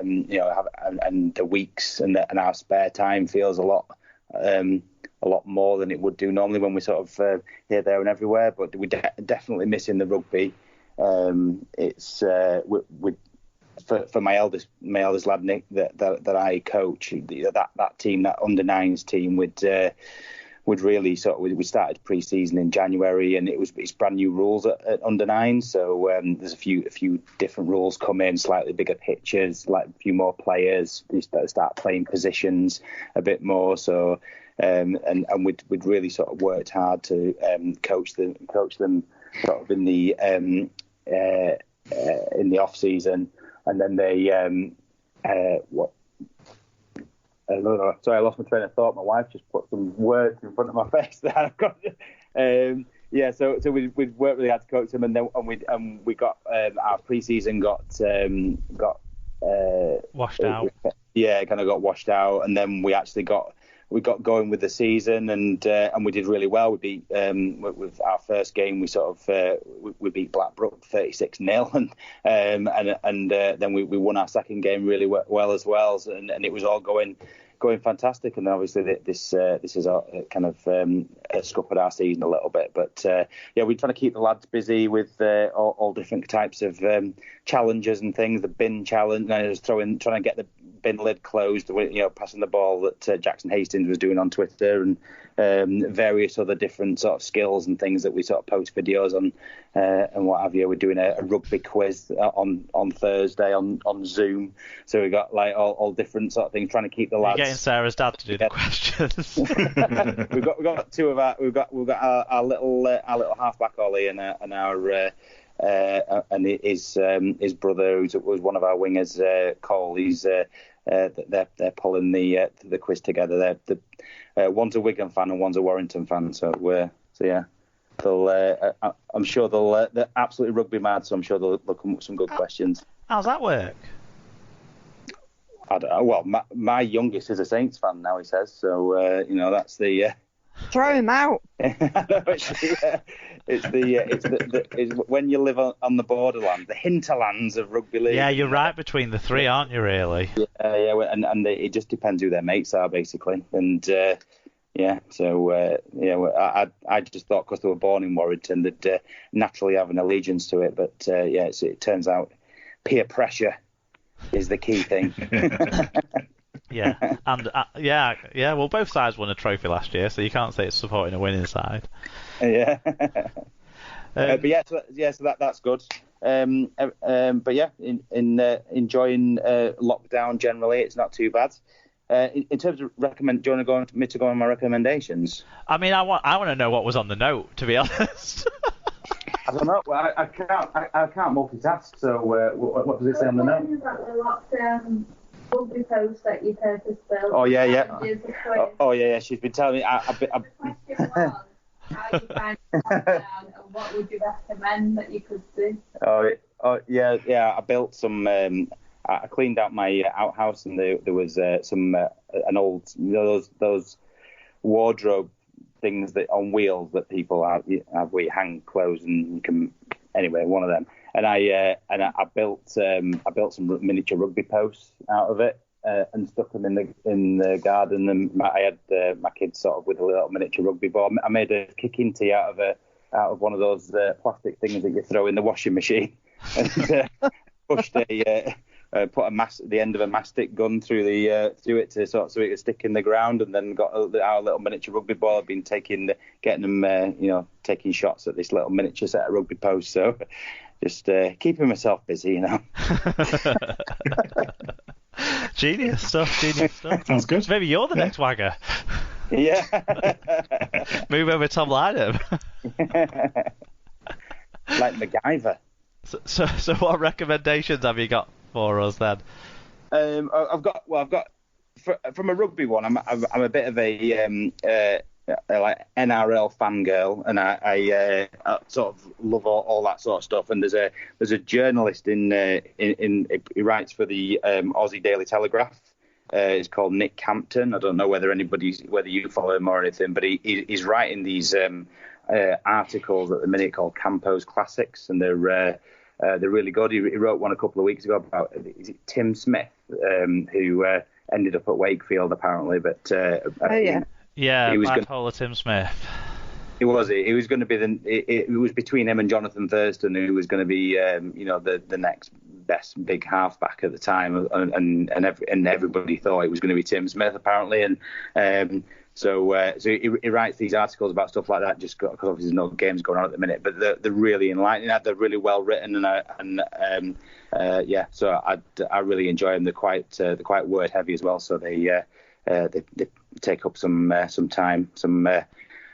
and the weeks and our spare time feels a lot more than it would do normally when we sort of here, there, and everywhere. But we're definitely missing the rugby. It's for my eldest lad Nick that I coach, that team, that under-9s team would really we started pre-season in January, and it's brand new rules at under-9, so there's a few different rules come in, slightly bigger pitches, like a few more players. We start playing positions a bit more, so and we'd really sort of worked hard to coach them sort of in the off season, and then they sorry, I lost my train of thought. My wife just put some words in front of my face that I've got. So we'd worked really hard to coach them, and we got our pre-season got washed out. Yeah, kind of got washed out, and then we actually got going with the season, and we did really well. We beat with our first game. We sort of we beat Blackbrook 36-0, and then we won our second game really well as well, and it was all going fantastic. And then obviously this is kind of scuppered our season a little bit, but we're trying to keep the lads busy with all different types of challenges and things. The bin challenge, and I was trying to get the bin lid closed, passing the ball that Jackson Hastings was doing on Twitter, and various other different sort of skills and things that we sort of post videos on and what have you. We're doing a rugby quiz on Thursday on Zoom, so we got like all different sort of things, trying to keep the lads. You're getting Sarah's dad to do the questions. we've got two of our our little halfback Ollie and our and his brother, who was one of our wingers, Cole. He's they're pulling the quiz together. One's a Wigan fan and one's a Warrington fan. So yeah, I'm sure they're absolutely rugby mad. So I'm sure they'll come up with some good questions. How's that work? I don't know. Well, my youngest is a Saints fan now. He says so. That's the. Throw him out. It's when you live on the borderland, the hinterlands of rugby league. Yeah, you're right between the three, aren't you? Really? Yeah, and it just depends who their mates are, basically. And I just thought because they were born in Warrington, they'd naturally have an allegiance to it. But it turns out peer pressure is the key thing. Yeah, and well, both sides won a trophy last year, so you can't say it's supporting a winning side. Yeah. So that's good. But yeah, enjoying lockdown generally, it's not too bad. In terms of do you want to go on my recommendations? I mean, I want to know what was on the note, to be honest. I don't know. Well, I can't multitask. So what does it say on the note? Rugby post that you purpose-built. Oh yeah. She's been telling me. The question was, how you find lockdown, and what would you recommend that you could do? Oh yeah. I built some. I cleaned out my outhouse, and there was an old those wardrobe things that on wheels that people have where you hang clothes, and you can one of them. And I built some miniature rugby posts out of it and stuck them in the garden. And I had my kids sort of with a little miniature rugby ball. I made a kicking tee out of one of those plastic things that you throw in the washing machine, and pushed put the end of a mastic gun through it to so it could stick in the ground, and then got our little miniature rugby ball. I've been taking shots at this little miniature set of rugby posts. So. Just keeping myself busy, Genius stuff. Sounds good. Maybe you're the next wagger. Yeah. Move over Tom Lynham. Like MacGyver. So what recommendations have you got for us then? I've got from a rugby one. I'm a bit of a like NRL fangirl, and I sort of love all that sort of stuff. And there's a journalist he writes for the Aussie Daily Telegraph. It's called Nick Campton. I don't know whether you follow him or anything, but he's writing these articles at the minute called Campo's Classics, and they're really good. He wrote one a couple of weeks ago about, is it Tim Smith? who ended up at Wakefield apparently. But yeah, he was bipolar Tim Smith. He was going to be it was between him and Jonathan Thurston, who was going to be the next best big halfback at the time, and everybody thought it was going to be Tim Smith apparently, and so he writes these articles about stuff like that just because obviously there's no games going on at the minute, but they're really enlightening, they're really well written, so I really enjoy them. They're quite word heavy as well, so they take up some time, some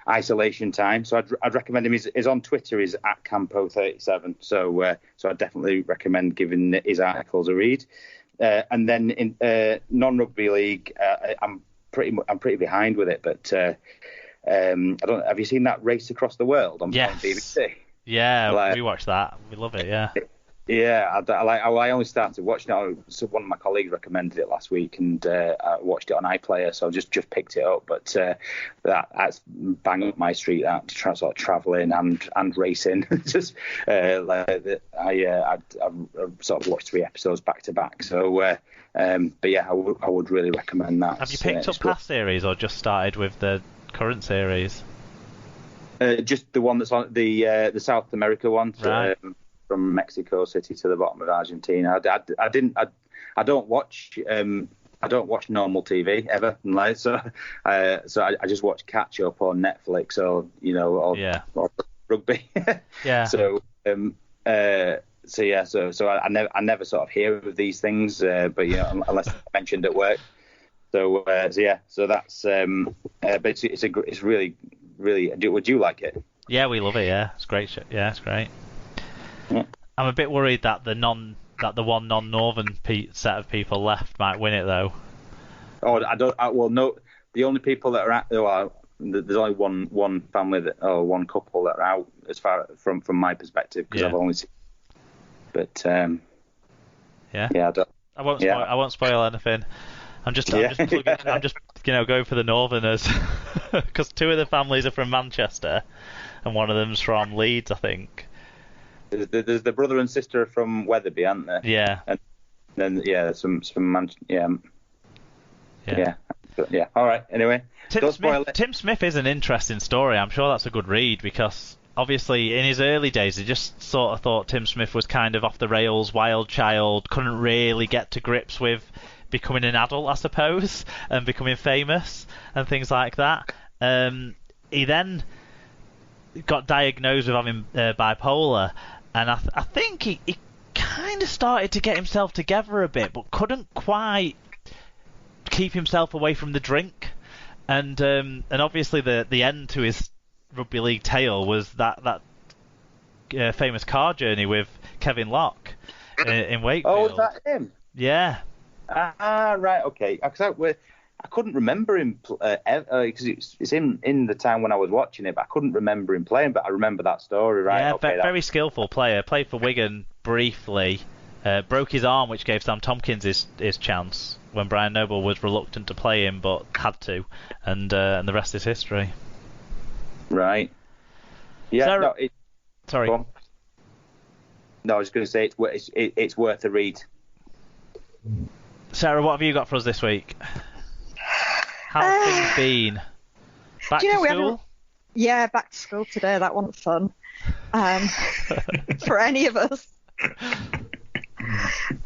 isolation time. So I'd recommend him. He's on Twitter. He's at Campo37. So I'd definitely recommend giving his articles a read. And then in non-rugby league, I'm pretty behind with it. But I don't. Have you seen that Race Across the World on BBC? Yeah, we watched that. We love it. Yeah. Yeah, I only started watching it. So one of my colleagues recommended it last week, and I watched it on iPlayer, so I just picked it up. But that's bang up my street. That sort of travelling and racing. Just I sort of watched 3 episodes back to back. So, but yeah, I would really recommend that. Have you picked up past series or just started with the current series? Just the one that's on the South America one. Right. From Mexico City to the bottom of Argentina. I don't watch normal TV ever, so I just watch catch up on Netflix or or rugby. Yeah. So I never sort of hear of these things, but unless mentioned at work. So that's but it's really. Would you like it? Yeah, we love it. Yeah, it's great. Yeah, it's great. Yeah. I'm a bit worried that the one non-northern set of people left might win it though. Oh, no. The only people that are at there's only one family one couple that are out as far from my perspective because I've only seen. But I won't spoil anything. I'm just going for the Northerners because 2 of the families are from Manchester and one of them's from Leeds, I think. There's the brother and sister from Wetherby, aren't there? Yeah. And then some yeah. All right. Anyway, Tim Smith is an interesting story. I'm sure that's a good read because obviously in his early days, he just sort of thought Tim Smith was kind of off the rails, wild child, couldn't really get to grips with becoming an adult, I suppose, and becoming famous and things like that. He then got diagnosed with having bipolar. And I think he kind of started to get himself together a bit, but couldn't quite keep himself away from the drink. And obviously the end to his rugby league tale was that famous car journey with Kevin Locke in Wakefield. Oh, is that him? Yeah. Right. Okay. I couldn't remember him because it's in the time when I was watching it, but I couldn't remember him playing. But I remember that story, right? Yeah, okay, very skillful player. Played for Wigan briefly. Broke his arm, which gave Sam Tompkins his chance when Brian Noble was reluctant to play him, but had to, and the rest is history. Right. Yeah. Sarah, sorry. No, I was going to say it's worth a read. Sarah, what have you got for us this week? How's things been? Back to school? Yeah, back to school today. That wasn't fun for any of us.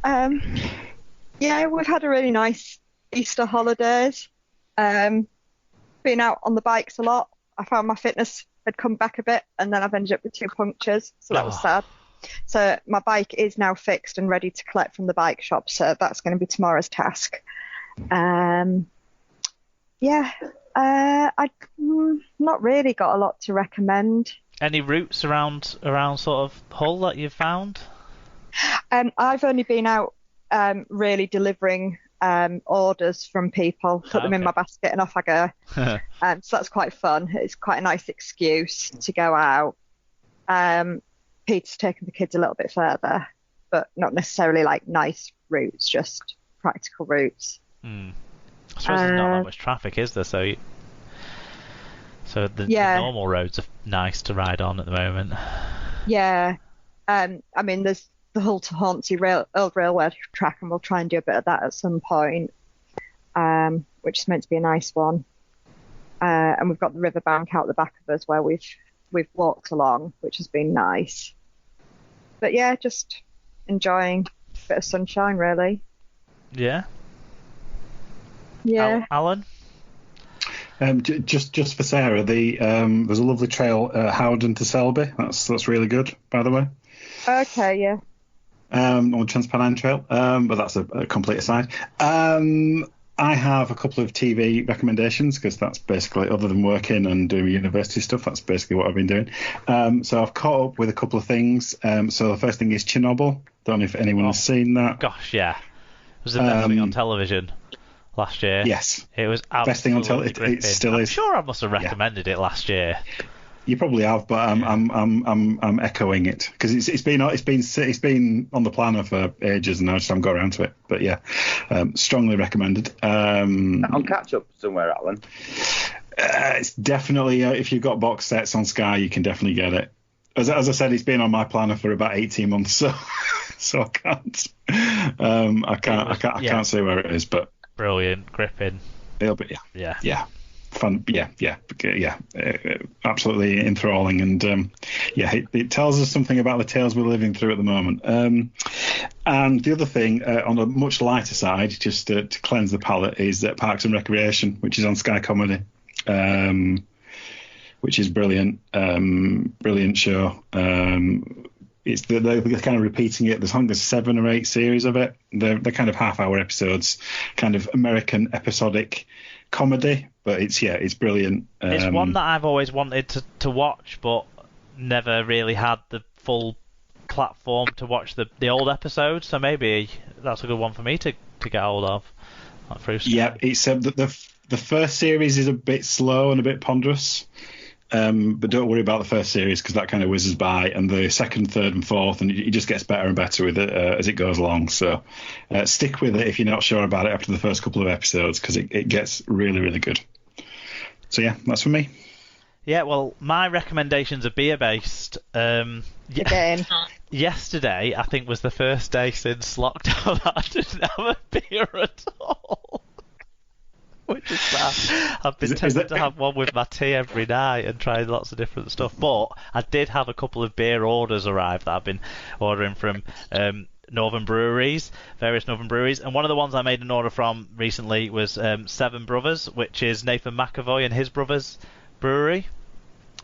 We've had a really nice Easter holidays. Been out on the bikes a lot. I found my fitness had come back a bit, and then I've ended up with 2 punctures, so that was sad. So my bike is now fixed and ready to collect from the bike shop, so that's going to be tomorrow's task. I not really got a lot to recommend. Any routes around sort of Hull that you've found? I've only been out really delivering orders from people, put them in my basket and off I go. So that's quite fun. It's quite a nice excuse to go out. Peter's taken the kids a little bit further, but not necessarily like nice routes, just practical routes. I suppose there's not that much traffic, is there? So the normal roads are nice to ride on at the moment. Yeah. I mean, there's the Hull to Hornsey old railway track, and we'll try and do a bit of that at some point, which is meant to be a nice one. And we've got the riverbank out the back of us where we've walked along, which has been nice. But yeah, just enjoying a bit of sunshine, really. Yeah. Yeah. Alan? Just for Sarah, there's a lovely trail, Howden to Selby. That's really good, by the way. Okay, yeah. On the Transpennine Trail, but that's a complete aside. I have a couple of TV recommendations because that's basically, other than working and doing university stuff, that's basically what I've been doing. So I've caught up with a couple of things. So the first thing is Chernobyl. Don't know if anyone has seen that. Gosh, yeah. It was the best thing on television last year. Yes. It was absolutely best thing on television. It still is. I'm sure I must have recommended it last year. You probably have, but I'm echoing it because it's been on the planner for ages, and I just haven't got around to it. But yeah, strongly recommended. On catch up somewhere, Alan. It's definitely if you've got box sets on Sky, you can definitely get it. As I said, it's been on my planner for about 18 months, so I can't say where it is, but brilliant, gripping. It'll be yeah. Fun, yeah, absolutely enthralling, and it tells us something about the tales we're living through at the moment. And the other thing, on a much lighter side, just to cleanse the palate, is Parks and Recreation, which is on Sky Comedy, which is brilliant, brilliant show. It's they're kind of repeating it. There's 7 or 8 series of it. They're kind of half-hour episodes, kind of American episodic comedy, but it's brilliant. It's one that I've always wanted to watch, but never really had the full platform to watch the old episodes. So maybe that's a good one for me to get hold of. Yeah, it's the first series is a bit slow and a bit ponderous. But don't worry about the first series because that kind of whizzes by, and the second, third, and fourth, and it just gets better and better with it as it goes along. So stick with it if you're not sure about it after the first couple of episodes because it gets really, really good. So yeah, that's for me. Yeah, well, my recommendations are beer-based. Again. Yesterday, I think, was the first day since lockdown that I didn't have a beer at all. Which is bad. I've been tempted to have one with my tea every night and trying lots of different stuff. But I did have a couple of beer orders arrive that I've been ordering from northern breweries, various northern breweries. And one of the ones I made an order from recently was Seven Brothers, which is Nathan McAvoy and his brothers' brewery.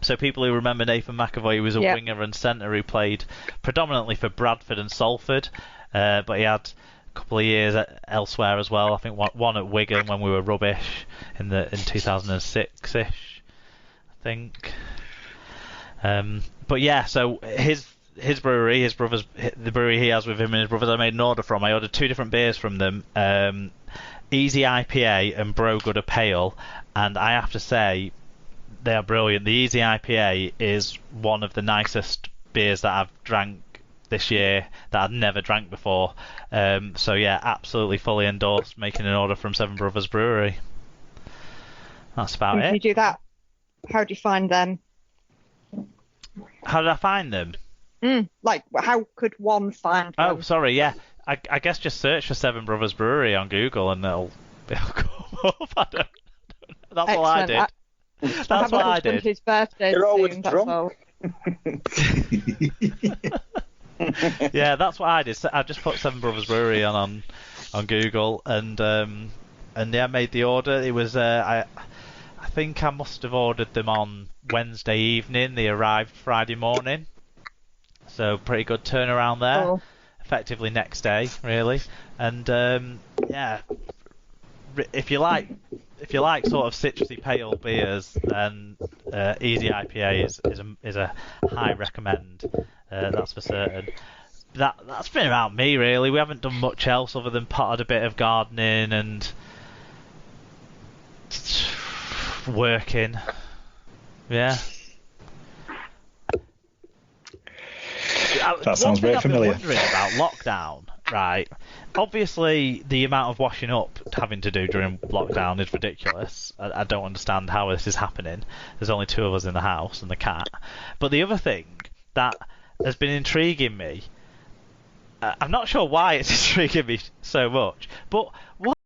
So people who remember Nathan McAvoy, he was a winger and centre who played predominantly for Bradford and Salford, but he had couple of years elsewhere as well. I think one at Wigan when we were rubbish in 2006ish, I think. But yeah, so his brewery, his brothers, the brewery he has with him and his brothers, I made an order from. I ordered 2 different beers from them, Easy IPA and Bro Good a Pale, and I have to say they are brilliant. The Easy IPA is one of the nicest beers that I've drank this year that I'd never drank before. So yeah, absolutely fully endorsed making an order from Seven Brothers Brewery. That's about it. When you do that, how do you find them? How did I find them? Like, how could one find them? Oh, sorry, yeah. I guess just search for Seven Brothers Brewery on Google and it'll come up. I don't know. That's all I did. That's what I did. His birthday. You're always soon, drunk. Yeah, that's what I did. So I just put Seven Brothers Brewery on Google and yeah, made the order. It was I think I must have ordered them on Wednesday evening. They arrived Friday morning, so pretty good turnaround there. Oh. Effectively next day, really. And yeah, if you like sort of citrusy pale beers, then Easy IPA is a high recommend. That's for certain. That's been about me, really. We haven't done much else other than potted a bit of gardening and working. Yeah. That sounds very familiar. I've been wondering about lockdown, right? Obviously, the amount of washing up having to do during lockdown is ridiculous. I don't understand how this is happening. There's only 2 of us in the house and the cat. But the other thing that has been intriguing me I'm not sure why it's intriguing me so much, but what